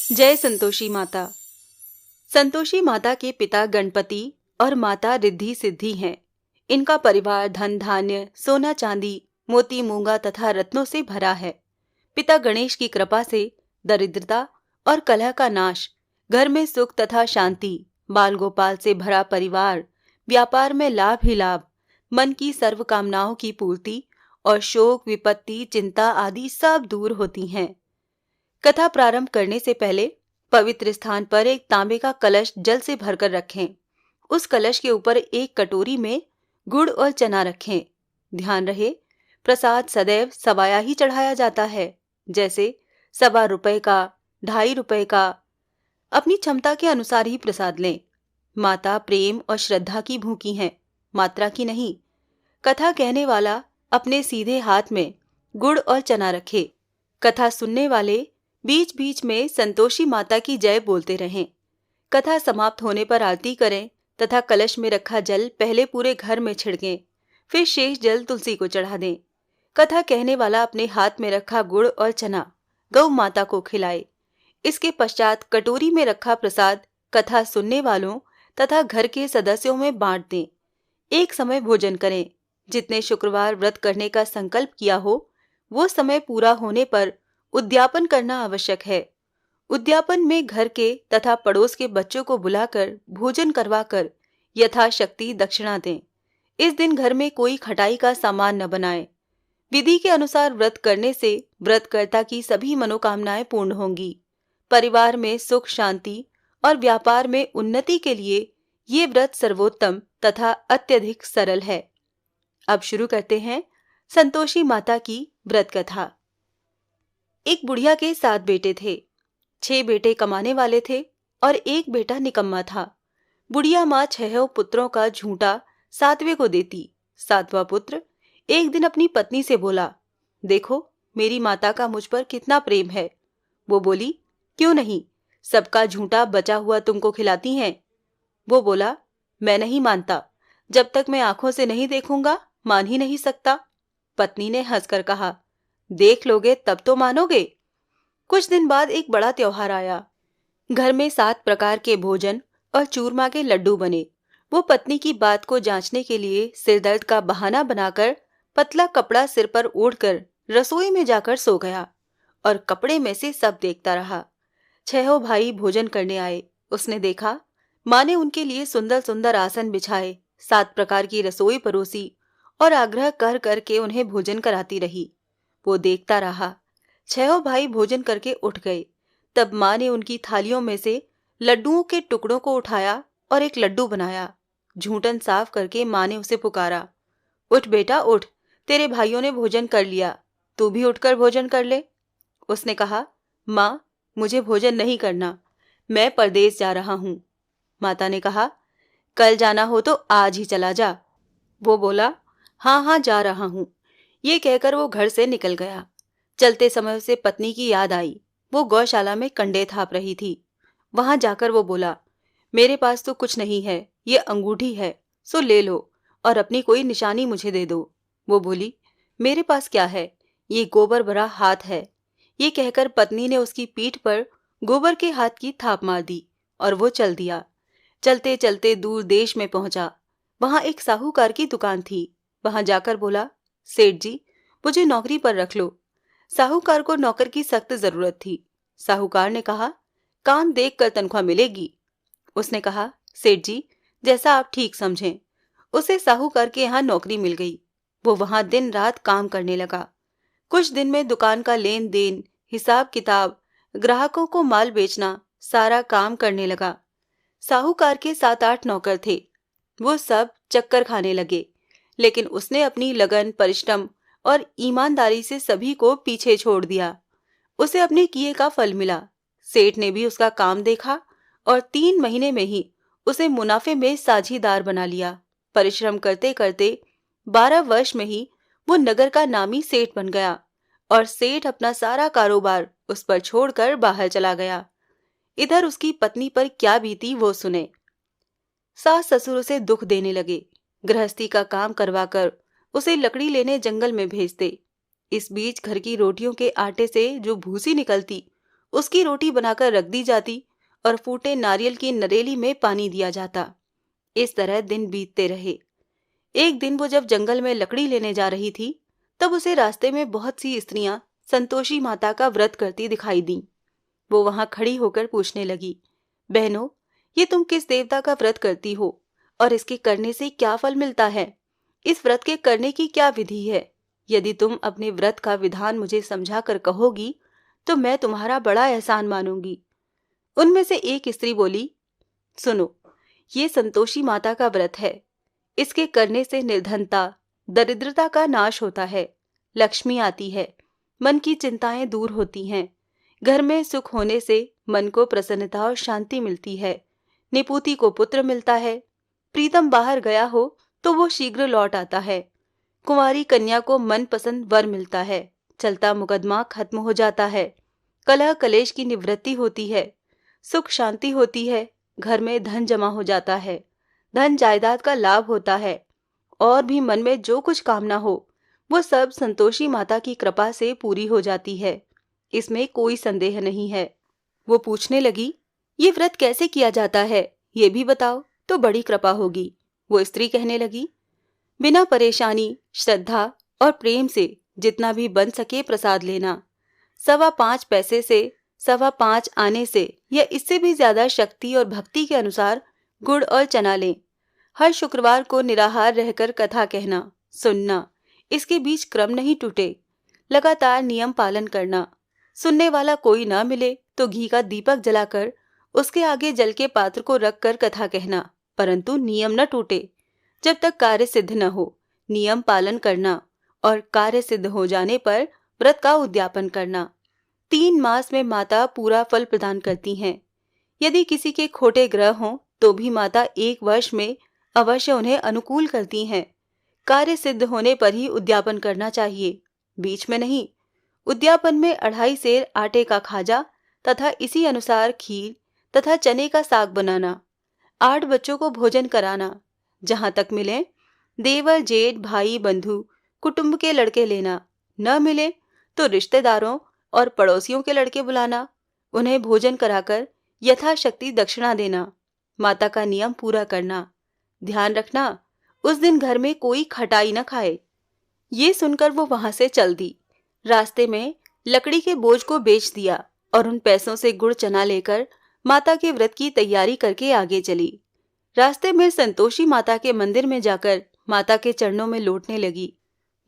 जय संतोषी माता। संतोषी माता के पिता गणपति और माता रिद्धि सिद्धि हैं। इनका परिवार धन धान्य, सोना चांदी, मोती मूंगा तथा रत्नों से भरा है। पिता गणेश की कृपा से दरिद्रता और कलह का नाश, घर में सुख तथा शांति, बाल गोपाल से भरा परिवार, व्यापार में लाभ ही लाभ, मन की सर्व कामनाओं की पूर्ति और शोक विपत्ति चिंता आदि सब दूर होती हैं। कथा प्रारंभ करने से पहले पवित्र स्थान पर एक तांबे का कलश जल से भरकर रखें। उस कलश के ऊपर एक कटोरी में गुड़ और चना रखें। ध्यान रहे, प्रसाद सदैव सवाया ही चढ़ाया जाता है, जैसे ₹1.25 का, ₹2.5 का। अपनी क्षमता के अनुसार ही प्रसाद लें। माता प्रेम और श्रद्धा की भूखी हैं, मात्रा की नहीं। कथा कहने वाला अपने सीधे हाथ में गुड़ और चना रखे। कथा सुनने वाले बीच बीच में संतोषी माता की जय बोलते रहें। कथा समाप्त होने पर आरती करें तथा कलश में रखा जल पहले पूरे घर में छिड़कें, फिर शेष जल तुलसी को चढ़ा दें। कथा कहने वाला अपने हाथ में रखा गुड़ और चना गौ माता को खिलाए। इसके पश्चात कटोरी में रखा प्रसाद कथा सुनने वालों तथा घर के सदस्यों में बांट दें। एक समय भोजन करें। जितने शुक्रवार व्रत करने का संकल्प किया हो, वो समय पूरा होने पर उद्यापन करना आवश्यक है। उद्यापन में घर के तथा पड़ोस के बच्चों को बुलाकर भोजन करवाकर यथाशक्ति दक्षिणा दें। इस दिन घर में कोई खटाई का सामान न बनाएं। विधि के अनुसार व्रत करने से व्रतकर्ता की सभी मनोकामनाएं पूर्ण होंगी। परिवार में सुख शांति और व्यापार में उन्नति के लिए ये व्रत सर्वोत्तम तथा अत्यधिक सरल है। अब शुरू करते हैं संतोषी माता की व्रत कथा। एक बुढ़िया के 7 बेटे थे। 6 बेटे कमाने वाले थे और एक बेटा निकम्मा था। बुढ़िया माँ 6 पुत्रों का झूठा 7वें को देती। 7वां पुत्र एक दिन अपनी पत्नी से बोला, देखो मेरी माता का मुझ पर कितना प्रेम है। वो बोली, क्यों नहीं, सबका झूठा बचा हुआ तुमको खिलाती हैं। वो बोला, मैं नहीं मानता, जब तक मैं आंखों से नहीं देखूंगा मान ही नहीं सकता। पत्नी ने हंसकर कहा, देख लोगे तब तो मानोगे। कुछ दिन बाद एक बड़ा त्योहार आया। घर में 7 प्रकार के भोजन और चूरमा के लड्डू बने। वो पत्नी की बात को जांचने के लिए सिरदर्द का बहाना बनाकर पतला कपड़ा सिर पर ओढ़कर रसोई में जाकर सो गया और कपड़े में से सब देखता रहा। 6 भाई भोजन करने आए। उसने देखा माँ ने उनके लिए सुंदर सुंदर आसन बिछाए, 7 प्रकार की रसोई परोसी और आग्रह कर करके उन्हें भोजन कराती रही। वो देखता रहा। 6 भाई भोजन करके उठ गए। तब माँ ने उनकी थालियों में से लड्डुओं के टुकड़ों को उठाया और एक लड्डू बनाया। झूठन साफ करके माँ ने उसे पुकारा, उठ बेटा उठ, तेरे भाइयों ने भोजन कर लिया, तू भी उठकर भोजन कर ले। उसने कहा, माँ मुझे भोजन नहीं करना, मैं परदेश जा रहा हूँ। माता ने कहा, कल जाना हो तो आज ही चला जा। वो बोला, हाँ हाँ जा रहा हूँ। ये कहकर वो घर से निकल गया। चलते समय उसे पत्नी की याद आई। वो गौशाला में कंडे थाप रही थी। वहां जाकर वो बोला, मेरे पास तो कुछ नहीं है, ये अंगूठी है, सो ले लो और अपनी कोई निशानी मुझे दे दो। वो बोली, मेरे पास क्या है, ये गोबर भरा हाथ है। ये कहकर पत्नी ने उसकी पीठ पर गोबर के हाथ की थाप मार दी और वो चल दिया। चलते चलते दूर देश में पहुंचा। वहां एक साहूकार की दुकान थी। वहां जाकर बोला, सेठ जी मुझे नौकरी पर रख लो। साहूकार को नौकर की सख्त जरूरत थी। साहूकार ने कहा, काम देख कर तनख्वाह मिलेगी। उसने कहा, सेठ जी जैसा आप ठीक समझें। उसे साहूकार के यहाँ नौकरी मिल गई। वो वहां दिन रात काम करने लगा। कुछ दिन में दुकान का लेन देन, हिसाब किताब, ग्राहकों को माल बेचना, सारा काम करने लगा। साहूकार के 7-8 नौकर थे। वो सब चक्कर खाने लगे, लेकिन उसने अपनी लगन, परिश्रम और ईमानदारी से सभी को पीछे छोड़ दिया। उसे अपने किए का फल मिला। सेठ ने भी उसका काम देखा और 3 महीने में ही उसे मुनाफे में साझीदार बना लिया। परिश्रम करते करते 12 वर्ष में ही वो नगर का नामी सेठ बन गया और सेठ अपना सारा कारोबार उस पर छोड़कर बाहर चला गया। इधर उसकी पत्नी पर क्या बीती वो सुने। सास ससुर उसे दुख देने लगे। गृहस्थी का काम करवाकर उसे लकड़ी लेने जंगल में भेजते। इस बीच घर की रोटियों के आटे से जो भूसी निकलती उसकी रोटी बनाकर रख दी जाती और फूटे नारियल की नरेली में पानी दिया जाता। इस तरह दिन बीतते रहे। एक दिन वो जब जंगल में लकड़ी लेने जा रही थी, तब उसे रास्ते में बहुत सी स्त्रियां संतोषी माता का व्रत करती दिखाई दी। वो वहां खड़ी होकर पूछने लगी, बहनों, ये तुम किस देवता का व्रत करती हो और इसके करने से क्या फल मिलता है? इस व्रत के करने की क्या विधि है? यदि तुम अपने व्रत का विधान मुझे समझा कर कहोगी तो मैं तुम्हारा बड़ा एहसान मानूंगी। उनमें से एक स्त्री बोली, सुनो, ये संतोषी माता का व्रत है। इसके करने से निर्धनता, दरिद्रता का नाश होता है, लक्ष्मी आती है, मन की चिंताएं दूर होती हैं, घर में सुख होने से मन को प्रसन्नता और शांति मिलती है, निपुति को पुत्र मिलता है, प्रीतम बाहर गया हो तो वो शीघ्र लौट आता है, कुंवारी कन्या को मनपसंद वर मिलता है, चलता मुकदमा खत्म हो जाता है, कलह कलेश की निवृत्ति होती है, सुख शांति होती है, घर में धन जमा हो जाता है, धन जायदाद का लाभ होता है, और भी मन में जो कुछ कामना हो वो सब संतोषी माता की कृपा से पूरी हो जाती है। इसमें कोई संदेह नहीं है। वो पूछने लगी, ये व्रत कैसे किया जाता है, ये भी बताओ तो बड़ी कृपा होगी। वो स्त्री कहने लगी, बिना परेशानी, श्रद्धा और प्रेम से जितना भी बन सके प्रसाद लेना। 5.25 पैसे से 5.25 आने से या इससे भी ज्यादा शक्ति और भक्ति के अनुसार गुड़ और चना लें। हर शुक्रवार को निराहार रहकर कथा कहना, सुनना, इसके बीच क्रम नहीं टूटे। लगातार नियम पालन करना। सुनने वाला कोई ना मिले तो घी का दीपक जलाकर उसके आगे जल के पात्र को रखकर कथा कहना, परंतु नियम न टूटे। जब तक कार्य सिद्ध न हो नियम पालन करना और कार्य सिद्ध हो जाने पर व्रत का उद्यापन करना। 3 मास में माता पूरा फल प्रदान करती हैं। यदि किसी के खोटे ग्रह हों तो भी माता 1 वर्ष में अवश्य उन्हें अनुकूल करती हैं। कार्य सिद्ध होने पर ही उद्यापन करना चाहिए, बीच में नहीं। उद्यापन में 2.5 सेर आटे का खाजा तथा इसी अनुसार खीर तथा चने का साग बनाना, 8 बच्चों को भोजन कराना, जहां तक मिले देवर जेठ भाई बंधु कुटुंब के लड़के लेना, न मिले तो रिश्तेदारों और पड़ोसियों के लड़के बुलाना, उन्हें भोजन कराकर यथाशक्ति दक्षिणा देना, माता का नियम पूरा करना। ध्यान रखना, उस दिन घर में कोई खटाई न खाए। ये सुनकर वो वहां से चल दी। रास्ते में लकड़ी के बोझ को बेच दिया और उन पैसों से गुड़ चना लेकर माता के व्रत की तैयारी करके आगे चली। रास्ते में संतोषी माता के मंदिर में जाकर माता के चरणों में लौटने लगी।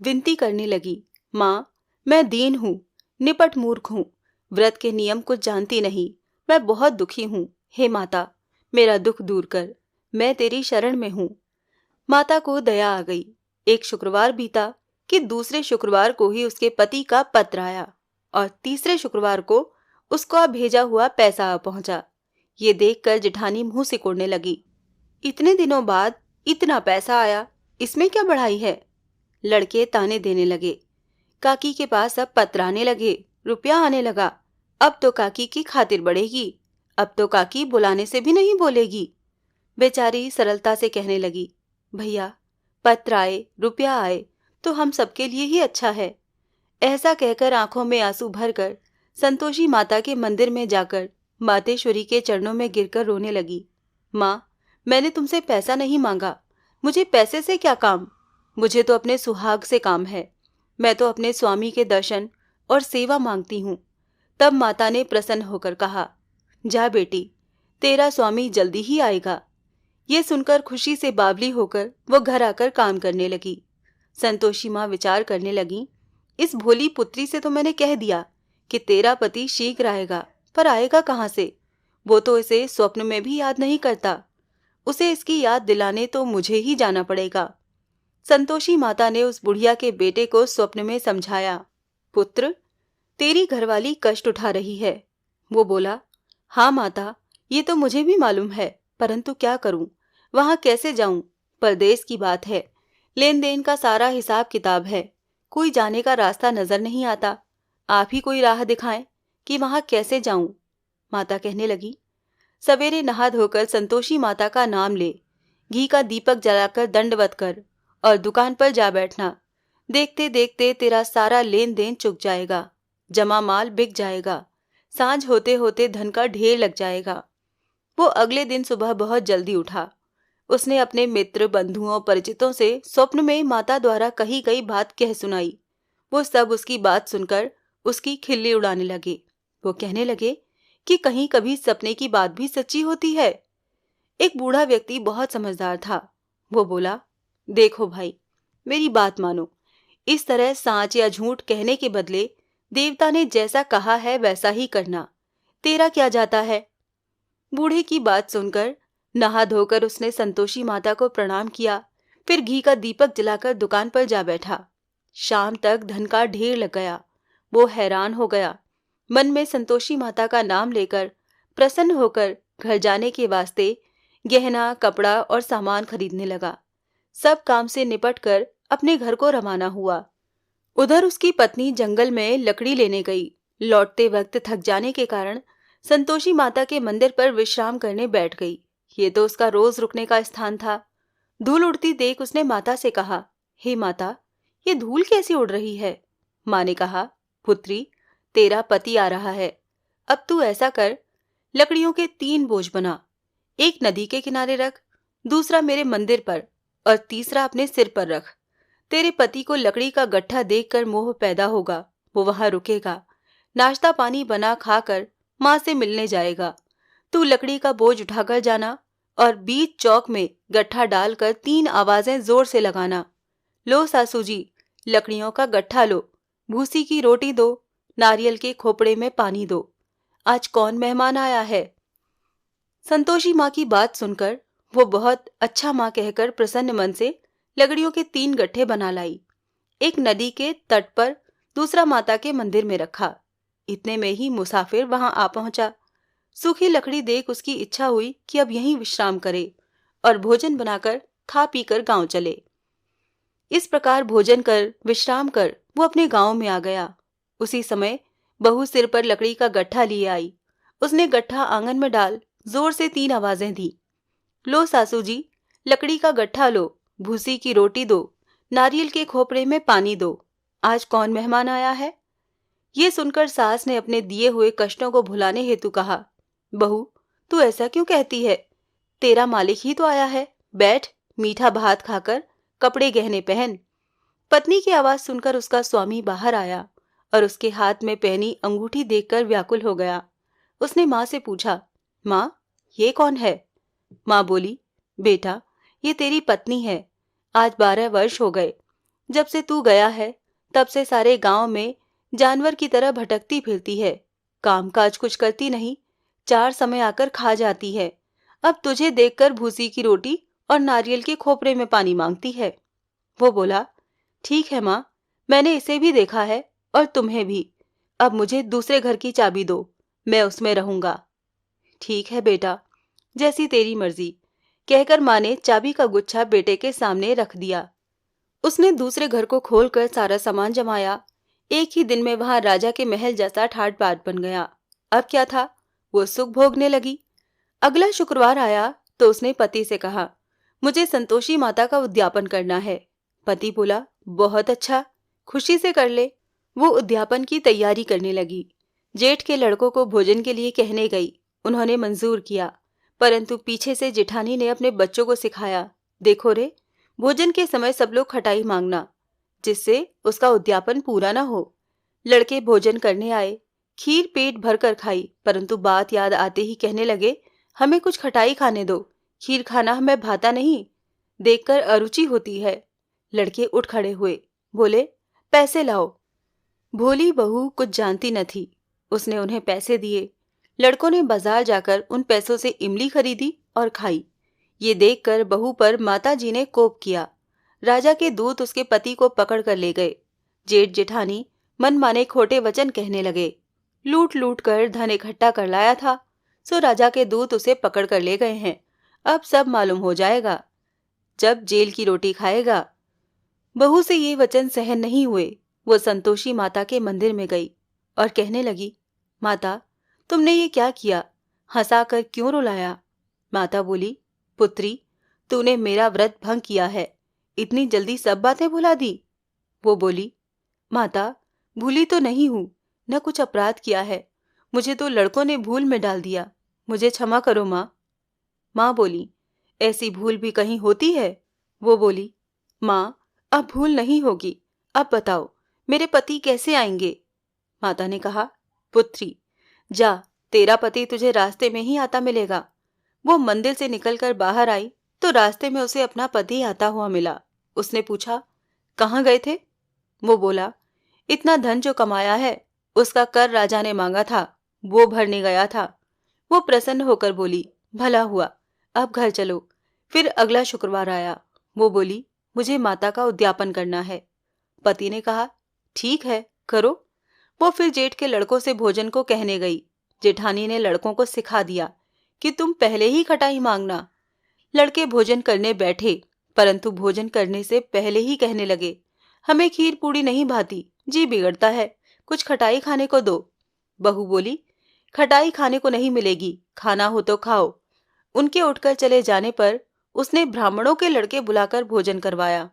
विनती करने लगी, माँ, मैं दीन हूँ, निपट मूर्ख हूँ, व्रत के नियम कुछ जानती नहीं, मैं बहुत दुखी हूँ। हे माता, मेरा दुख दूर कर, मैं तेरी शरण में हूँ। माता को दया आ गई। एक शुक्रवार बीता कि दूसरे शुक्रवार को ही उसके पति का पत्र आया और तीसरे शुक्रवार को उसका भेजा हुआ पैसा आ पहुंचा। ये देखकर जेठानी मुंह सिकोड़ने लगी। इतने दिनों बाद इतना पैसा आया, इसमें क्या बढ़ाई है? लड़के ताने देने लगे। काकी के पास अब पत्र आने लगे, रुपया आने लगा। अब तो काकी की खातिर बढ़ेगी, अब तो काकी बुलाने से भी नहीं बोलेगी। बेचारी सरलता से कहने लगी, भैया, पत्र आए, रुपया आए तो हम सबके लिए ही अच्छा है। ऐसा कहकर आंखों में आंसू भरकर संतोषी माता के मंदिर में जाकर मातेश्वरी के चरणों में गिरकर रोने लगी। माँ, मैंने तुमसे पैसा नहीं मांगा, मुझे पैसे से क्या काम? मुझे तो अपने सुहाग से काम है। मैं तो अपने स्वामी के दर्शन और सेवा मांगती हूँ। तब माता ने प्रसन्न होकर कहा, जा बेटी, तेरा स्वामी जल्दी ही आएगा। ये सुनकर खुशी से बावली होकर वो घर आकर काम करने लगी। संतोषी माँ विचार करने लगी, इस भोली पुत्री से तो मैंने कह दिया कि तेरा पति शीघ्र आएगा, पर आएगा कहाँ से? वो तो इसे स्वप्न में भी याद नहीं करता। उसे इसकी याद दिलाने तो मुझे ही जाना पड़ेगा। संतोषी माता ने उस बुढ़िया के बेटे को स्वप्न में समझाया, पुत्र, तेरी घरवाली कष्ट उठा रही है। वो बोला, हाँ माता, ये तो मुझे भी मालूम है, परंतु क्या करूं, वहां कैसे जाऊं? परदेश की बात है, लेन देन का सारा हिसाब किताब है, कोई जाने का रास्ता नजर नहीं आता। आप ही कोई राह दिखाएं कि वहां कैसे जाऊं। माता कहने लगी, सवेरे नहा धोकर संतोषी माता का नाम ले, घी का दीपक जलाकर दंडवत कर और दुकान पर जा बैठना। देखते देखते तेरा सारा लेन देन चुक जाएगा, जमा माल बिक जाएगा, सांझ होते होते धन का ढेर लग जाएगा। वो अगले दिन सुबह बहुत जल्दी उठा। उसने अपने मित्र, बंधुओं, परिचितों से स्वप्न में माता द्वारा कही गई बात कह सुनाई। वो सब उसकी बात सुनकर उसकी खिल्ली उड़ाने लगे। वो कहने लगे कि कहीं कभी सपने की बात भी सच्ची होती है। एक बूढ़ा व्यक्ति बहुत समझदार था। वो बोला, देखो भाई, मेरी बात मानो। इस तरह सांच या झूठ कहने के बदले देवता ने जैसा कहा है वैसा ही करना। तेरा क्या जाता है। बूढ़े की बात सुनकर नहा धोकर उसने संतोषी माता को प्रणाम किया। फिर घी का दीपक जलाकर दुकान पर जा बैठा। शाम तक धन का ढेर लग गया। वो हैरान हो गया। मन में संतोषी माता का नाम लेकर प्रसन्न होकर घर जाने के वास्ते गहना, कपड़ा और सामान खरीदने लगा। सब काम से निपट कर अपने घर को रवाना हुआ। उधर उसकी पत्नी जंगल में लकड़ी लेने गई। लौटते वक्त थक जाने के कारण संतोषी माता के मंदिर पर विश्राम करने बैठ गई। ये तो उसका रोज रुकने का स्थान था। धूल उड़ती देख उसने माता से कहा, हे माता, ये धूल कैसी उड़ रही है। माँ ने कहा, पुत्री, तेरा पति आ रहा है। अब तू ऐसा कर, लकड़ियों के 3 बोझ बना। एक नदी के किनारे रख, दूसरा मेरे मंदिर पर और तीसरा अपने सिर पर रख। तेरे पति को लकड़ी का गट्ठा देखकर मोह पैदा होगा। वो वहां रुकेगा। नाश्ता पानी बना खाकर माँ से मिलने जाएगा। तू लकड़ी का बोझ उठाकर जाना और बीच चौक में गट्ठा डालकर 3 आवाजें जोर से लगाना। लो सासू जी, लकड़ियों का गट्ठा लो, भूसी की रोटी दो, नारियल के खोपड़े में पानी दो। आज कौन मेहमान आया है। संतोषी माँ की बात सुनकर वो बहुत अच्छा माँ कहकर प्रसन्न मन से लकड़ियों के 3 गट्ठे बना लाई। एक नदी के तट पर, दूसरा माता के मंदिर में रखा। इतने में ही मुसाफिर वहां आ पहुंचा। सूखी लकड़ी देख उसकी इच्छा हुई कि अब यहीं विश्राम करे और भोजन बनाकर खा पीकर गांव चले। इस प्रकार भोजन कर विश्राम कर वो अपने गांव में आ गया। उसी समय बहू सिर पर लकड़ी का गट्ठा लिए आई। उसने गट्ठा आंगन में डाल जोर से 3 आवाजें दी। लो सासू जी, लकड़ी का गट्ठा लो, भूसी की रोटी दो, नारियल के खोपड़े में पानी दो। आज कौन मेहमान आया है। ये सुनकर सास ने अपने दिए हुए कष्टों को भुलाने हेतु कहा, बहू, तू ऐसा क्यों कहती है। तेरा मालिक ही तो आया है। बैठ, मीठा भात खाकर कपड़े गहने पहन। पत्नी की आवाज सुनकर उसका स्वामी बाहर आया और उसके हाथ में पहनी अंगूठी देखकर व्याकुल हो गया। उसने माँ से पूछा, माँ, ये कौन है। माँ बोली, बेटा, ये तेरी पत्नी है। आज 12 वर्ष हो गए। जब से तू गया है तब से सारे गांव में जानवर की तरह भटकती फिरती है। कामकाज कुछ करती नहीं, 4 समय आकर खा जाती है। अब तुझे देखकर भूसी की रोटी और नारियल के खोपरे में पानी मांगती है। वो बोला, ठीक है माँ, मैंने इसे भी देखा है और तुम्हें भी। अब मुझे दूसरे घर की चाबी दो, मैं उसमें रहूंगा। ठीक है बेटा, जैसी तेरी मर्जी, कहकर माँ ने चाबी का गुच्छा बेटे के सामने रख दिया। उसने दूसरे घर को खोलकर सारा सामान जमाया। एक ही दिन में वहां राजा के महल जैसा ठाट बाट बन गया। अब क्या था, वो सुख भोगने लगी। अगला शुक्रवार आया तो उसने पति से कहा, मुझे संतोषी माता का उद्यापन करना है। पति बोला, बहुत अच्छा, खुशी से कर ले। वो उद्यापन की तैयारी करने लगी। जेठ के लड़कों को भोजन के लिए कहने गई। उन्होंने मंजूर किया, परंतु पीछे से जेठानी ने अपने बच्चों को सिखाया, देखो रे, भोजन के समय सब लोग खटाई मांगना, जिससे उसका उद्यापन पूरा ना हो। लड़के भोजन करने आए। खीर पेट भर कर खाई, परंतु बात याद आते ही कहने लगे, हमें कुछ खटाई खाने दो, खीर खाना हमें भाता नहीं, देखकर अरुचि होती है। लड़के उठ खड़े हुए, बोले, पैसे लाओ। भोली बहू कुछ जानती न थी। उसने उन्हें पैसे दिए। लड़कों ने बाजार जाकर उन पैसों से इमली खरीदी और खाई। ये देखकर बहू पर माताजी ने कोप किया। राजा के दूत उसके पति को पकड़ कर ले गए। जेठ जेठानी मन माने खोटे वचन कहने लगे। लूट लूट कर धन इकट्ठा कर लाया था, सो राजा के दूत उसे पकड़ कर ले गए हैं। अब सब मालूम हो जाएगा, जब जेल की रोटी खाएगा। बहू से ये वचन सहन नहीं हुए। वो संतोषी माता के मंदिर में गई और कहने लगी, माता, तुमने ये क्या किया, हंसाकर क्यों रुलाया। माता बोली, पुत्री, तूने मेरा व्रत भंग किया है, इतनी जल्दी सब बातें भुला दी। वो बोली, माता, भूली तो नहीं हूं, न कुछ अपराध किया है। मुझे तो लड़कों ने भूल में डाल दिया, मुझे क्षमा करो माँ। माँ बोली, ऐसी भूल भी कहीं होती है? वो बोली, माँ अब भूल नहीं होगी, अब बताओ मेरे पति कैसे आएंगे? माता ने कहा, पुत्री जा, तेरा पति तुझे रास्ते में ही आता मिलेगा। वो मंदिर से निकलकर बाहर आई तो रास्ते में उसे अपना पति आता हुआ मिला। उसने पूछा, कहाँ गए थे? वो बोला, इतना धन जो कमाया है उसका कर राजा ने मांगा था, वो भरने गया था। वो प्रसन्न होकर बोली, भला हुआ, अब घर चलो। फिर अगला शुक्रवार आया। वो बोली, मुझे माता का उद्यापन करना है। पति ने कहा, ठीक है, करो। वो फिर जेठ के लड़कों से भोजन को कहने गई। जेठानी ने लड़कों को सिखा दिया कि तुम पहले ही खटाई मांगना। लड़के भोजन करने बैठे, परंतु भोजन करने से पहले ही कहने लगे, हमें खीर पूड़ी नहीं भाती, जी बिगड़ता है, कुछ खटाई खाने को दो। बहू बोली, खटाई खाने को नहीं मिलेगी, खाना हो तो खाओ। उनके उठकर चले जाने पर उसने ब्राह्मणों के लड़के बुलाकर भोजन करवाया।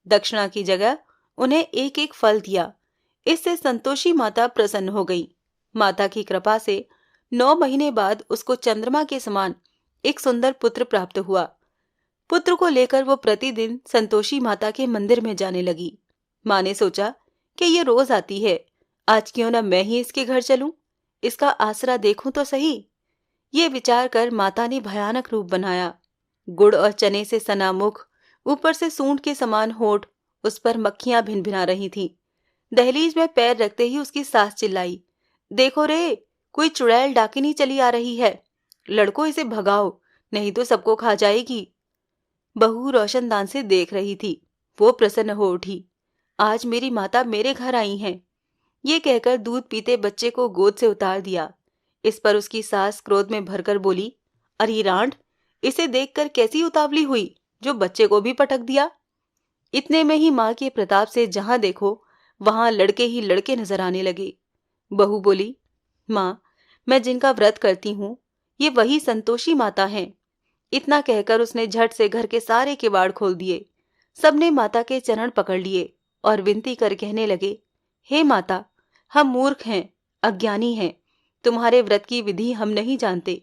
दक्षिणा की जगह उन्हें एक एक फल दिया। इससे संतोषी माता प्रसन्न हो गई। माता की कृपा से 9 महीने बाद उसको चंद्रमा के समान एक सुंदर पुत्र प्राप्त हुआ। पुत्र को लेकर वो प्रतिदिन संतोषी माता के मंदिर में जाने लगी। माँ ने सोचा कि ये रोज आती है, आज क्यों न मैं ही इसके घर चलूं, इसका आसरा देखूं तो सही। ये विचार कर माता ने भयानक रूप बनाया। गुड़ और चने से सना मुख, ऊपर से सूंड के समान होठ, उस पर मक्खियां भिनभिना रही थीं। दहलीज में पैर रखते ही उसकी सास चिल्लाई, देखो रे, कोई चुड़ैल डाकिनी चली आ रही है, लड़को इसे भगाओ, नहीं तो सबको खा जाएगी। बहू रोशनदान से देख रही थी। वो प्रसन्न हो उठी, आज मेरी माता मेरे घर आई हैं। ये कहकर दूध पीते बच्चे को गोद से उतार दिया। इस पर उसकी सास क्रोध में भरकर बोली, अरे रांड, इसे देखकर कैसी उतावली हुई जो बच्चे को भी पटक दिया। इतने में ही माँ के प्रताप से जहां देखो वहां लड़के ही लड़के नजर आने लगे। बहू बोली, माँ, मैं जिनका व्रत करती हूँ ये वही संतोषी माता हैं। इतना कहकर उसने झट से घर के सारे किवाड़ खोल दिए। सबने माता के चरण पकड़ लिए और विनती कर कहने लगे, हे माता, हम मूर्ख हैं, अज्ञानी हैं, तुम्हारे व्रत की विधि हम नहीं जानते।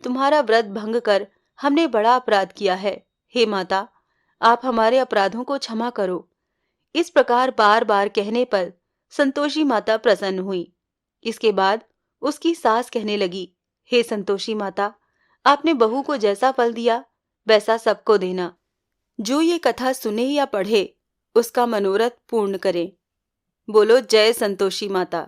तुम्हारा व्रत भंग कर हमने बड़ा अपराध किया है। हे माता, आप हमारे अपराधों को क्षमा करो। इस प्रकार बार बार कहने पर संतोषी माता प्रसन्न हुई। इसके बाद उसकी सास कहने लगी, हे संतोषी माता, आपने बहू को जैसा फल दिया वैसा सबको देना। जो ये कथा सुने या पढ़े उसका मनोरथ पूर्ण करे। बोलो जय संतोषी माता।